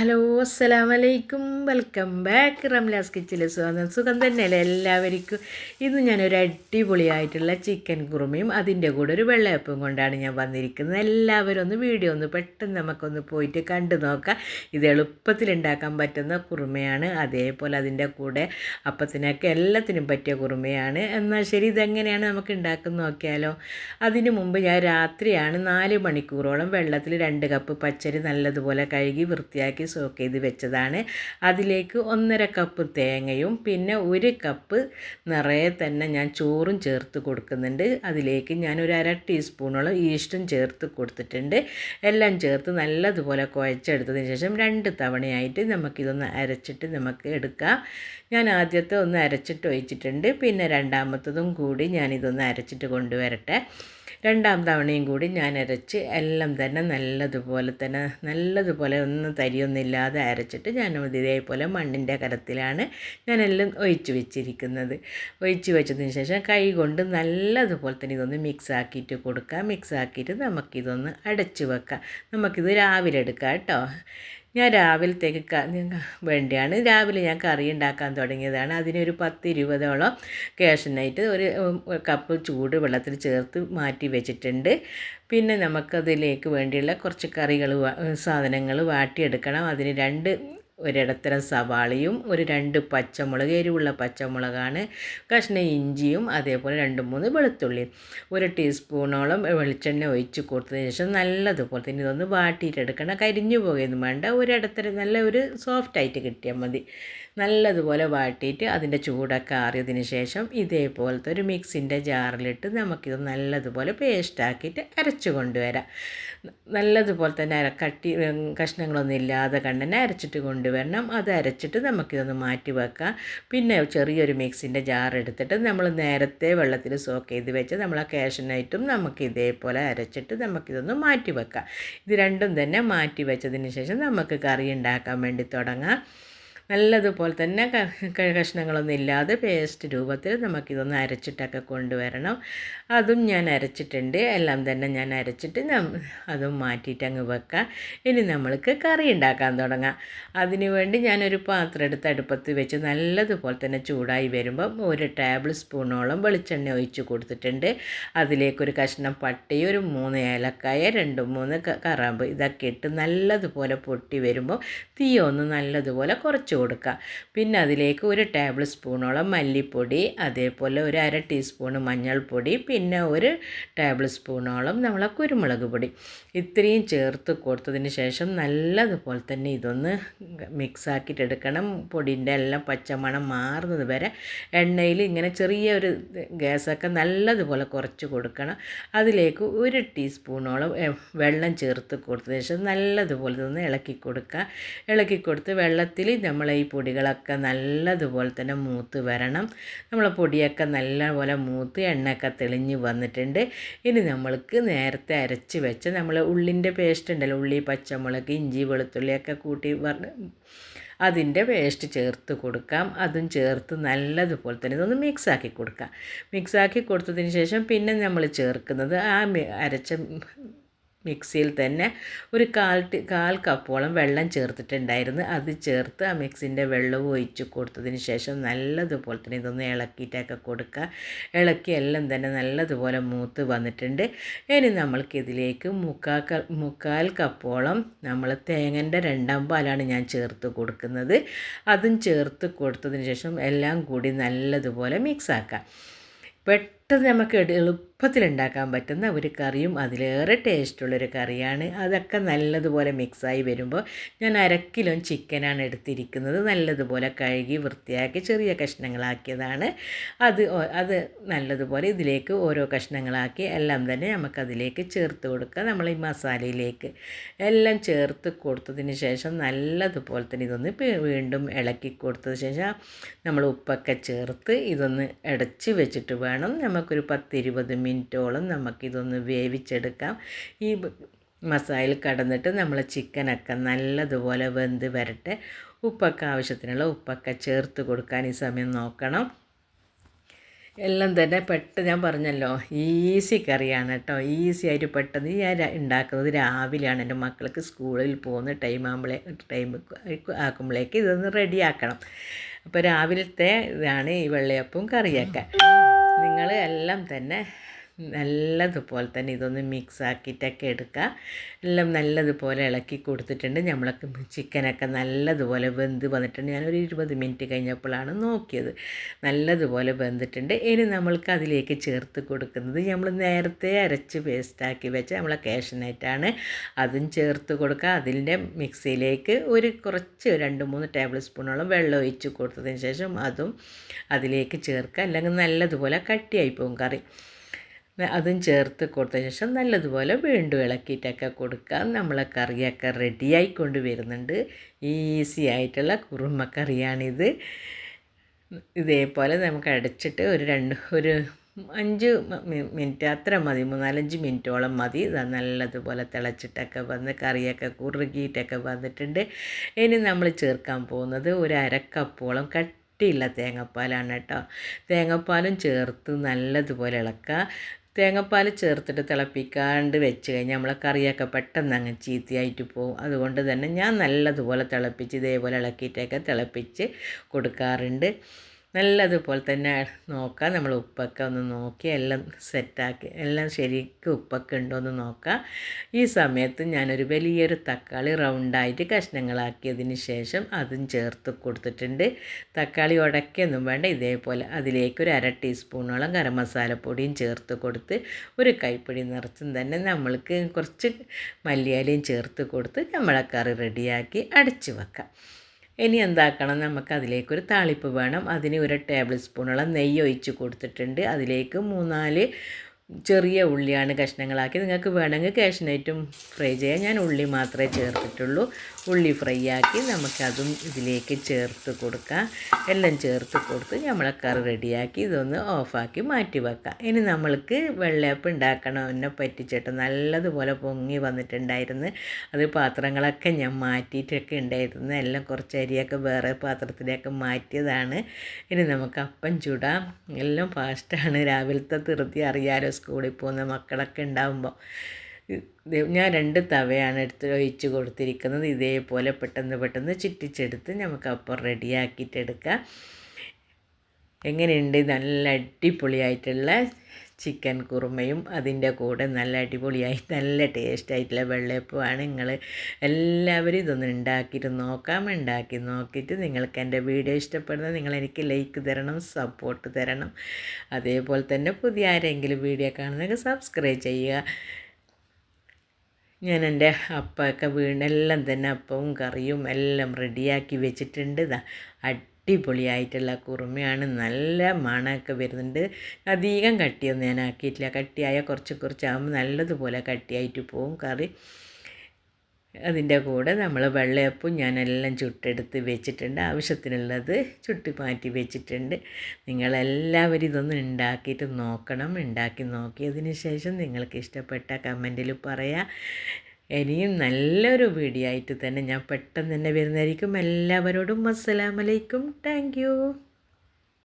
Hello അസ്സലാമലൈക്കും, welcome back. Ramla's കിച്ചണിൽ സുഖം തന്നെയല്ലേ എല്ലാവർക്കും. ഇന്ന് ഞാനൊരു അടിപൊളിയായിട്ടുള്ള ചിക്കൻ കുറുമയും അതിൻ്റെ കൂടെ ഒരു വെള്ളയപ്പവും കൊണ്ടാണ് ഞാൻ വന്നിരിക്കുന്നത്. എല്ലാവരും ഒന്ന് വീഡിയോ ഒന്ന് പെട്ടെന്ന് നമുക്കൊന്ന് പോയിട്ട് കണ്ടു നോക്കാം. ഇത് എളുപ്പത്തിൽ ഉണ്ടാക്കാൻ പറ്റുന്ന കുറുമയാണ്, അതേപോലെ അതിൻ്റെ കൂടെ അപ്പത്തിനൊക്കെ എല്ലാത്തിനും പറ്റിയ കുറുമയാണ്. എന്നാൽ ശരി, ഇതെങ്ങനെയാണ് നമുക്ക് ഉണ്ടാക്കുന്ന നോക്കിയാലോ. അതിനു മുമ്പ് ഞാൻ രാത്രിയാണ് 4 മണിക്കൂറോളം വെള്ളത്തിൽ 2 കപ്പ് പച്ചരി നല്ലതുപോലെ കഴുകി വൃത്തിയാക്കി സോക്ക് ചെയ്ത് വെച്ചതാണ്. അതിലേക്ക് 1.5 കപ്പ് തേങ്ങയും പിന്നെ 1 കപ്പ് നിറയെ തന്നെ ഞാൻ ചോറും ചേർത്ത് കൊടുക്കുന്നുണ്ട്. അതിലേക്ക് ഞാൻ ഒരു 1/2 ടീസ്പൂണോളം ഈസ്റ്റും ചേർത്ത് കൊടുത്തിട്ടുണ്ട്. എല്ലാം ചേർത്ത് നല്ലതുപോലെ കുഴച്ചെടുത്തതിന് ശേഷം 2 തവണയായിട്ട് നമുക്കിതൊന്ന് അരച്ചിട്ട് നമുക്ക് എടുക്കാം. ഞാൻ ആദ്യത്തെ ഒന്ന് അരച്ചിട്ട് ഒഴിച്ചിട്ടുണ്ട്, പിന്നെ രണ്ടാമത്തതും കൂടി ഞാനിതൊന്ന് അരച്ചിട്ട് കൊണ്ടുവരട്ടെ. 2ാം തവണയും കൂടി ഞാൻ അരച്ച് എല്ലാം തന്നെ നല്ലതുപോലെ ഒന്നും തരിയൊന്നുമില്ലാതെ അരച്ചിട്ട് ഞാൻ ഇതേപോലെ മണ്ണിൻ്റെ കലത്തിലാണ് ഞാനെല്ലാം ഒഴിച്ച് വെച്ചിരിക്കുന്നത്. ഒഴിച്ച് വെച്ചതിന് ശേഷം കൈ കൊണ്ട് നല്ലതുപോലെ തന്നെ ഇതൊന്ന് മിക്സാക്കിയിട്ട് കൊടുക്കാം. മിക്സാക്കിയിട്ട് നമുക്കിതൊന്ന് അടച്ച് വെക്കാം. നമുക്കിത് രാവിലെ എടുക്കാം കേട്ടോ. ഞാൻ രാവിലത്തേക്ക് വേണ്ടിയാണ് രാവിലെ ഞാൻ കറി ഉണ്ടാക്കാൻ തുടങ്ങിയതാണ്. അതിനൊരു 10-20ഓളം കാഷ്യൂനട്ട് ഒരു കപ്പ് ചൂട് വെള്ളത്തിൽ ചേർത്ത് മാറ്റി വെച്ചിട്ടുണ്ട്. പിന്നെ നമുക്കതിലേക്ക് വേണ്ടിയുള്ള കുറച്ച് സാധനങ്ങൾ വാട്ടിയെടുക്കണം. അതിന് ഒരിടത്തരം സവാളയും ഒരു 2 പച്ചമുളക്, എരിവുള്ള പച്ചമുളകാണ്, കഷ്ണം ഇഞ്ചിയും, അതേപോലെ 2-3 വെളുത്തുള്ളിയും, 1 ടീസ്പൂണോളം വെളിച്ചെണ്ണ ഒഴിച്ച് കൊടുത്തതിന് ശേഷം നല്ലതുപോലെ തന്നെ ഇതൊന്ന് വാട്ടിയിട്ടെടുക്കണം. കരിഞ്ഞു പോകുകയൊന്നും വേണ്ട, ഒരിടത്തരം നല്ല ഒരു സോഫ്റ്റായിട്ട് കിട്ടിയാൽ മതി. നല്ലതുപോലെ വാട്ടിയിട്ട് അതിൻ്റെ ചൂടൊക്കെ ആറിയതിന് ശേഷം ഇതേപോലത്തെ ഒരു മിക്സിൻ്റെ ജാറിലിട്ട് നമുക്കിത് നല്ലതുപോലെ പേസ്റ്റാക്കിയിട്ട് അരച്ച് കൊണ്ടുവരാം. നല്ലതുപോലെ തന്നെ കഷ്ണങ്ങളൊന്നും ഇല്ലാതെ കണ്ടന്നെ അരച്ചിട്ട് കൊണ്ടുവരണം. അത് അരച്ചിട്ട് നമുക്കിതൊന്ന് മാറ്റി വെക്കാം. പിന്നെ ചെറിയൊരു മിക്സിൻ്റെ ജാർ എടുത്തിട്ട് നമ്മൾ നേരത്തെ വെള്ളത്തിൽ സോക്ക് ചെയ്ത് വെച്ച് നമ്മളെ കാഷ്യൂനട്ടും നമുക്ക് ഇതേപോലെ അരച്ചിട്ട് നമുക്കിതൊന്ന് മാറ്റി വെക്കാം. ഇത് രണ്ടും തന്നെ മാറ്റി വെച്ചതിന് ശേഷം നമുക്ക് കറി ഉണ്ടാക്കാൻ വേണ്ടി തുടങ്ങാം. നല്ലതുപോലെ തന്നെ കഷ്ണങ്ങളൊന്നും ഇല്ലാതെ പേസ്റ്റ് രൂപത്തിൽ നമുക്കിതൊന്ന് അരച്ചിട്ടൊക്കെ കൊണ്ടുവരണം. അതും ഞാൻ അരച്ചിട്ടുണ്ട്. എല്ലാം തന്നെ ഞാൻ അരച്ചിട്ട് അതും മാറ്റിയിട്ട് അങ്ങ് വെക്കാം. ഇനി നമ്മൾക്ക് കറി ഉണ്ടാക്കാൻ തുടങ്ങാം. അതിനു വേണ്ടി ഞാനൊരു പാത്രം എടുത്ത് അടുപ്പത്ത് വെച്ച് നല്ലതുപോലെ തന്നെ ചൂടായി വരുമ്പം 1 ടേബിൾ സ്പൂണോളം വെളിച്ചെണ്ണ ഒഴിച്ച് കൊടുത്തിട്ടുണ്ട്. അതിലേക്കൊരു കഷ്ണം പട്ടയും ഒരു 3 ഏലക്കായ, 2-3 കറാമ്പ് ഇതൊക്കെ ഇട്ട് നല്ലതുപോലെ പൊട്ടി വരുമ്പോൾ തീ ഒന്ന് നല്ലതുപോലെ കുറച്ച് കൊടുക്കുക. പിന്നെ അതിലേക്ക് 1 ടേബിൾ സ്പൂണോളം മല്ലിപ്പൊടി, അതേപോലെ ഒരു 1/2 ടീസ്പൂൺ മഞ്ഞൾപ്പൊടി, പിന്നെ 1 ടേബിൾ സ്പൂണോളം നമ്മളെ കുരുമുളക് പൊടി ഇത്രയും ചേർത്ത് കൊടുത്തതിന് ശേഷം നല്ലതുപോലെ തന്നെ ഇതൊന്ന് മിക്സാക്കിയിട്ട് എടുക്കണം. പൊടിൻ്റെ എല്ലാം പച്ചമണം മാറുന്നത് വരെ എണ്ണയിൽ ഇങ്ങനെ ചെറിയൊരു ഗ്യാസൊക്കെ നല്ലതുപോലെ കുറച്ച് കൊടുക്കണം. അതിലേക്ക് 1 ടീസ്പൂണോളം വെള്ളം ചേർത്ത് കൊടുത്തതിന് ശേഷം നല്ലതുപോലെ ഇതൊന്ന് ഇളക്കി കൊടുക്കുക. ഇളക്കി കൊടുത്ത് വെള്ളത്തിൽ നമ്മളെ ഈ പൊടികളൊക്കെ നല്ലതുപോലെ തന്നെ മൂത്ത് വരണം. നമ്മളെ പൊടിയൊക്കെ നല്ലപോലെ മൂത്ത് എണ്ണയൊക്കെ തെളിഞ്ഞ് വന്നിട്ടുണ്ട്. ഇനി നമ്മൾക്ക് നേരത്തെ അരച്ച് വെച്ച് നമ്മൾ ഉള്ളിൻ്റെ പേസ്റ്റ് ഉണ്ടല്ലോ, ഉള്ളി, പച്ചമുളക്, ഇഞ്ചി, വെളുത്തുള്ളിയൊക്കെ കൂട്ടി അതിൻ്റെ പേസ്റ്റ് ചേർത്ത് കൊടുക്കാം. അതും ചേർത്ത് നല്ലതുപോലെ തന്നെ ഇതൊന്ന് മിക്സാക്കി കൊടുക്കാം. മിക്സാക്കി കൊടുത്തതിന് ശേഷം പിന്നെ നമ്മൾ ചേർക്കുന്നത് അരച്ച മിക്സിയിൽ തന്നെ ഒരു 1/4 കപ്പോളം വെള്ളം ചേർത്തിട്ടുണ്ടായിരുന്നു. അത് ചേർത്ത് ആ മിക്സിൻ്റെ വെള്ളവും ഒഴിച്ച് കൊടുത്തതിന് ശേഷം നല്ലതുപോലെ തന്നെ ഇതൊന്ന് ഇളക്കിയിട്ടൊക്കെ കൊടുക്കുക. ഇളക്കി എല്ലാം തന്നെ നല്ലതുപോലെ മൂത്ത് വന്നിട്ടുണ്ട്. ഇനി നമ്മൾക്കിതിലേക്ക് 1/4 കപ്പോളം നമ്മൾ തേങ്ങൻ്റെ 2ാം പാലാണ് ഞാൻ ചേർത്ത് കൊടുക്കുന്നത്. അതും ചേർത്ത് കൊടുത്തതിന് ശേഷം എല്ലാം കൂടി നല്ലതുപോലെ മിക്സാക്കാം. പെട്ടെന്ന് നമുക്ക് എളുപ്പത്തിലുണ്ടാക്കാൻ പറ്റുന്ന ഒരു കറിയും അതിലേറെ ടേസ്റ്റുള്ളൊരു കറിയാണ്. അതൊക്കെ നല്ലതുപോലെ മിക്സായി വരുമ്പോൾ ഞാൻ 1/2 കിലോ ചിക്കനാണ് എടുത്തിരിക്കുന്നത്. നല്ലതുപോലെ കഴുകി വൃത്തിയാക്കി ചെറിയ കഷ്ണങ്ങളാക്കിയതാണ്. അത് നല്ലതുപോലെ ഇതിലേക്ക് ഓരോ കഷ്ണങ്ങളാക്കി എല്ലാം തന്നെ നമുക്കതിലേക്ക് ചേർത്ത് കൊടുക്കുക. നമ്മൾ ഈ മസാലയിലേക്ക് എല്ലാം ചേർത്ത് കൊടുത്തതിന് ശേഷം നല്ലതുപോലെ തന്നെ ഇതൊന്ന് വീണ്ടും ഇളക്കി കൊടുത്തതിന് ശേഷം നമ്മൾ ഉപ്പൊക്കെ ചേർത്ത് ഇതൊന്ന് അടച്ച് വെച്ചിട്ട് വേണം നമുക്കൊരു 10-20 മിനിറ്റോളം നമുക്കിതൊന്ന് വേവിച്ചെടുക്കാം. ഈ മസാലയിൽ കടന്നിട്ട് നമ്മൾ ചിക്കനൊക്കെ നല്ലതുപോലെ വെന്ത് വരട്ടെ. ഉപ്പൊക്കെ ആവശ്യത്തിനുള്ള ഉപ്പൊക്കെ ചേർത്ത് കൊടുക്കാൻ ഈ സമയം നോക്കണം. എല്ലാം തന്നെ ഞാൻ പറഞ്ഞല്ലോ ഈസി കറിയാണ് കേട്ടോ. ഈസി ആയിട്ട് പെട്ടെന്ന് ഞാൻ ഉണ്ടാക്കുന്നത് രാവിലെയാണ്. എൻ്റെ മക്കൾക്ക് സ്കൂളിൽ പോകുന്ന ടൈം ആക്കുമ്പോഴേക്ക് ഇതൊന്ന് റെഡിയാക്കണം. അപ്പോൾ രാവിലത്തെ ഇതാണ് ഈ വെള്ളയപ്പവും കറിയൊക്കെ. നിങ്ങൾ എല്ലാം തന്നെ നല്ലതുപോലെ തന്നെ ഇതൊന്ന് മിക്സ് ആക്കിയിട്ടൊക്കെ എടുക്കുക. എല്ലാം നല്ലതുപോലെ ഇളക്കി കൊടുത്തിട്ടുണ്ട്. നമ്മളൊക്കെ ചിക്കനൊക്കെ നല്ലതുപോലെ വെന്ത് വന്നിട്ടുണ്ട്. ഞാനൊരു 20 മിനിറ്റ് കഴിഞ്ഞപ്പോഴാണ് നോക്കിയത്. നല്ലതുപോലെ വെന്തിട്ടുണ്ട്. ഇനി നമ്മൾക്ക് അതിലേക്ക് ചേർത്ത് കൊടുക്കുന്നത് നമ്മൾ നേരത്തെ അരച്ച് പേസ്റ്റാക്കി വെച്ച നമ്മളെ കാഷ്യൂനട്ടാണ്. അതും ചേർത്ത് കൊടുക്കുക. അതിൻ്റെ മിക്സിയിലേക്ക് കുറച്ച് 2-3 ടേബിൾ സ്പൂണോളം വെള്ളം ഒഴിച്ച് കൊടുത്തതിന് ശേഷം അതും അതിലേക്ക് ചേർക്കുക. അല്ലെങ്കിൽ നല്ലതുപോലെ കട്ടിയായി പോകും കറി. അതും ചേർത്ത് കൊടുത്ത ശേഷം നല്ലതുപോലെ വീണ്ടും ഇളക്കിയിട്ടൊക്കെ കൊടുക്കുക. നമ്മളെ കറിയൊക്കെ റെഡിയായിക്കൊണ്ട് വരുന്നുണ്ട്. ഈസി ആയിട്ടുള്ള കുറുമക്കറിയാണിത്. ഇതേപോലെ നമുക്ക് അടച്ചിട്ട് ഒരു 5 മിനിറ്റ് അത്ര മതി, 3-4-5 മിനിറ്റോളം മതി. നല്ലതുപോലെ തിളച്ചിട്ടൊക്കെ വന്ന് കറിയൊക്കെ കുറുകിയിട്ടൊക്കെ വന്നിട്ടുണ്ട്. ഇനി നമ്മൾ ചേർക്കാൻ പോകുന്നത് ഒരു 1/2 കപ്പോളം കട്ടിയുള്ള തേങ്ങാപ്പാലാണ് കേട്ടോ. തേങ്ങാപ്പാലും ചേർത്ത് നല്ലതുപോലെ ഇളക്കുക. തേങ്ങാപ്പാൽ ചേർത്തിട്ട് തിളപ്പിക്കാണ്ട് വെച്ച് കഴിഞ്ഞാൽ നമ്മളെ കറിയൊക്കെ പെട്ടെന്ന് അങ്ങ് ചീത്തയായിട്ട് പോകും. അതുകൊണ്ട് തന്നെ ഞാൻ നല്ലതുപോലെ തിളപ്പിച്ച് ഇതേപോലെ ഇളക്കിയിട്ടൊക്കെ തിളപ്പിച്ച് കൊടുക്കാറുണ്ട്. നല്ലതുപോലെ തന്നെ നോക്കുക. നമ്മൾ ഉപ്പൊക്കെ ഒന്ന് നോക്കി എല്ലാം സെറ്റാക്കി എല്ലാം ശരിക്കും ഉപ്പൊക്കെ ഉണ്ടോ എന്ന് നോക്കുക. ഈ സമയത്ത് ഞാനൊരു വലിയൊരു തക്കാളി റൗണ്ടായിട്ട് കഷ്ണങ്ങളാക്കിയതിന് ശേഷം അതും ചേർത്ത് കൊടുത്തിട്ടുണ്ട്. തക്കാളി ഉടക്കൊന്നും വേണ്ട. ഇതേപോലെ അതിലേക്ക് ഒരു 1/2 ടീസ്പൂണോളം ഗരം മസാലപ്പൊടിയും ചേർത്ത് കൊടുത്ത് ഒരു കൈപ്പിടി നിറച്ചും തന്നെ നമ്മൾക്ക് കുറച്ച് മല്ലിയിലയും ചേർത്ത് കൊടുത്ത് നമ്മളെ കറി റെഡിയാക്കി അടച്ചു വെക്കാം. ഇനി എന്താക്കണം, നമുക്കതിലേക്കൊരു താളിപ്പ് വേണം. അതിന് 1 ടേബിൾ സ്പൂണോളം നെയ്യ് ഒഴിച്ച് കൊടുത്തിട്ടുണ്ട്. അതിലേക്ക് 3-4 ചെറിയ ഉള്ളിയാണ് കഷ്ണങ്ങളാക്കി. നിങ്ങൾക്ക് വേണമെങ്കിൽ കാഷ്യൂനട്ടും ഫ്രൈ ചെയ്യാൻ. ഞാൻ ഉള്ളി മാത്രമേ ചേർത്തിട്ടുള്ളൂ. ഉള്ളി ഫ്രൈ ആക്കി നമുക്കതും ഇതിലേക്ക് ചേർത്ത് കൊടുക്കാം. എല്ലാം ചേർത്ത് കൊടുത്ത് നമ്മളെ കറി റെഡിയാക്കി ഇതൊന്ന് ഓഫാക്കി മാറ്റി വെക്കാം. ഇനി നമ്മൾക്ക് വെള്ളയപ്പം ഉണ്ടാക്കണം. എന്നെ പറ്റിച്ചിട്ട് നല്ലതുപോലെ പൊങ്ങി വന്നിട്ടുണ്ടായിരുന്നു. അത് പാത്രങ്ങളൊക്കെ ഞാൻ മാറ്റിയിട്ടൊക്കെ ഉണ്ടായിരുന്നു. എല്ലാം കുറച്ച് അരിയൊക്കെ വേറെ പാത്രത്തിലേക്ക് മാറ്റിയതാണ്. ഇനി നമുക്ക് അപ്പം ചുടാം. എല്ലാം ഫാസ്റ്റാണ്. രാവിലത്തെ ധൃതി അറിയാലോ, സ്കൂളിൽ പോകുന്ന മക്കളൊക്കെ ഉണ്ടാകുമ്പോൾ. ഞാൻ 2 തവയാണ് ഒഴിച്ച് കൊടുത്തിരിക്കുന്നത്. ഇതേപോലെ പെട്ടെന്ന് ചുറ്റിച്ചെടുത്ത് നമുക്ക് അപ്പം റെഡിയാക്കിയിട്ടെടുക്കാം. എങ്ങനെയുണ്ട്? നല്ല അടിപൊളിയായിട്ടുള്ള ചിക്കൻ കുറുമയും അതിൻ്റെ കൂടെ നല്ല അടിപൊളിയായി നല്ല ടേസ്റ്റായിട്ടുള്ള വെള്ളയപ്പമാണ്. നിങ്ങൾ എല്ലാവരും ഇതൊന്ന് ഉണ്ടാക്കിയിട്ട് നോക്കാം. ഉണ്ടാക്കി നോക്കിയിട്ട് നിങ്ങൾക്ക് എൻ്റെ വീഡിയോ ഇഷ്ടപ്പെടുന്നത് നിങ്ങളെനിക്ക് ലൈക്ക് തരണം, സപ്പോർട്ട് തരണം. അതേപോലെ തന്നെ പുതിയ ആരെങ്കിലും വീഡിയോ കാണുന്നെങ്കിൽ സബ്സ്ക്രൈബ് ചെയ്യുക. ഞാൻ എൻ്റെ അപ്പമൊക്കെ എല്ലാം തന്നെ അപ്പവും കറിയും എല്ലാം റെഡിയാക്കി വെച്ചിട്ടുണ്ട്. അടിപൊളിയായിട്ടുള്ള കുറുമയാണ്. നല്ല മണമൊക്കെ വരുന്നുണ്ട്. അധികം കട്ടിയൊന്നും ഞാൻ ആക്കിയിട്ടില്ല. കട്ടിയായാൽ കുറച്ചാകുമ്പോൾ നല്ലതുപോലെ കട്ടിയായിട്ട് പോവും കറി. അതിൻ്റെ കൂടെ നമ്മൾ വെള്ളയപ്പം ഞാനെല്ലാം ചുട്ടെടുത്ത് വെച്ചിട്ടുണ്ട്. ആവശ്യത്തിനുള്ളത് ചുട്ടി മാറ്റി വെച്ചിട്ടുണ്ട്. നിങ്ങളെല്ലാവരും ഇതൊന്ന് ഉണ്ടാക്കിയിട്ട് നോക്കണം. ഉണ്ടാക്കി നോക്കിയതിന് ശേഷം നിങ്ങൾക്ക് ഇഷ്ടപ്പെട്ട കമൻറ്റിൽ പറയാം. ഇനിയും നല്ലൊരു വീഡിയോ ആയിട്ട് തന്നെ ഞാൻ പെട്ടെന്ന് തന്നെ വരുന്നതായിരിക്കും. എല്ലാവരോടും അസ്സലാമു അലൈക്കും. Thank you.